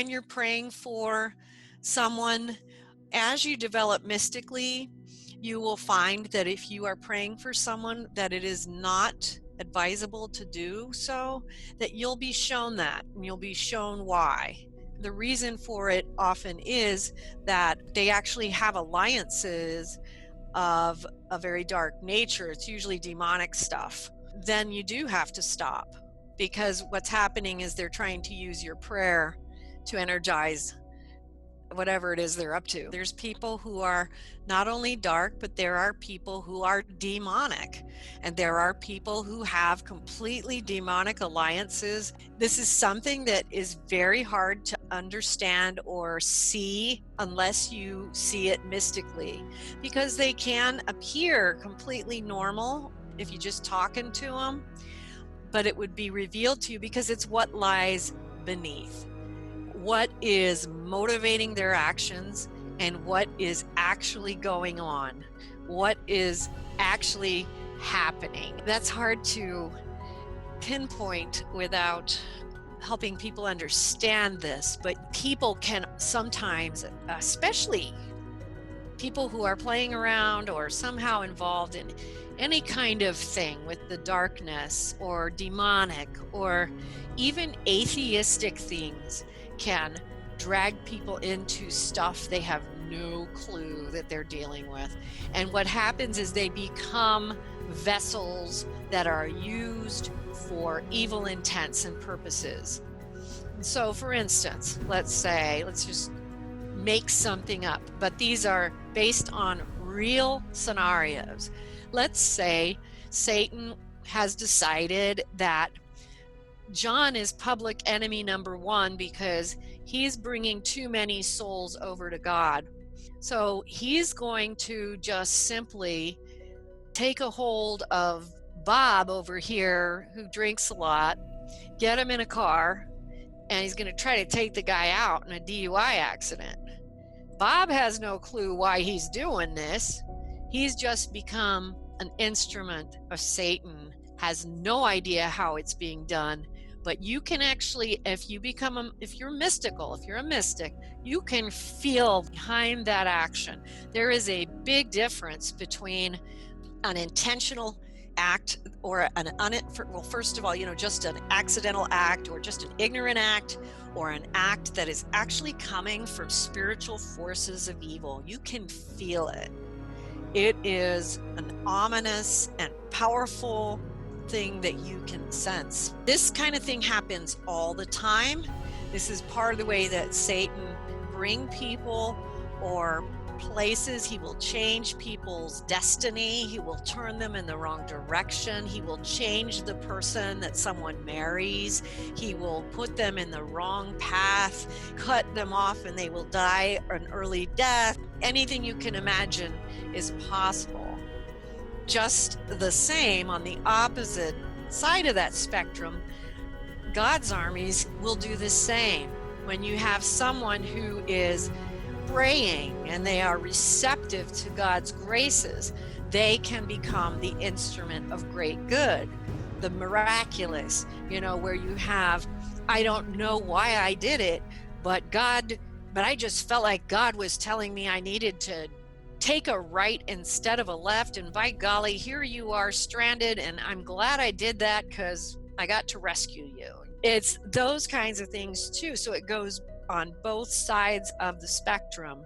when you're praying for someone, as you develop mystically, you will find that if you are praying for someone that it is not advisable to do so, that you'll be shown that, and you'll be shown why. The reason for it often is that they actually have alliances of a very dark nature. It's usually demonic stuff. Then you do have to stop, because what's happening is they're trying to use your prayer to energize whatever it is they're up to. There's people who are not only dark, but there are people who are demonic, and there are people who have completely demonic alliances. This is something that is very hard to understand or see unless you see it mystically, because they can appear completely normal if you're just talking to them, but it would be revealed to you because it's what lies beneath. What is motivating their actions and what is actually going on, what is actually happening. That's hard to pinpoint without helping people understand this, but people can sometimes, especially people who are playing around or somehow involved in any kind of thing with the darkness or demonic or even atheistic things, can drag people into stuff they have no clue that they're dealing with. And what happens is they become vessels that are used for evil intents and purposes. So for instance, let's just make something up, but these are based on real scenarios. Let's say Satan has decided that John is public enemy number one because he's bringing too many souls over to God. So he's going to just simply take a hold of Bob over here, who drinks a lot, get him in a car, and he's going to try to take the guy out in a DUI accident. Bob has no clue why he's doing this. He's just become an instrument of Satan, has no idea how it's being done. But you can actually, if you're a mystic, you can feel behind that action. There is a big difference between an intentional act or first of all, just an accidental act or just an ignorant act or an act that is actually coming from spiritual forces of evil. You can feel it. It is an ominous and powerful thing that you can sense. This kind of thing happens all the time. This is part of the way that Satan brings people or places. He will change people's destiny. He will turn them in the wrong direction. He will change the person that someone marries. He will put them in the wrong path, cut them off, and they will die an early death. Anything you can imagine is possible. Just the same, on the opposite side of that spectrum, God's armies will do the same. When you have someone who is praying and they are receptive to God's graces, they can become the instrument of great good, the miraculous, where you have, I don't know why I did it, but I just felt like God was telling me I needed to take a right instead of a left, and by golly, here you are stranded, and I'm glad I did that because I got to rescue you. It's those kinds of things too. So it goes on both sides of the spectrum.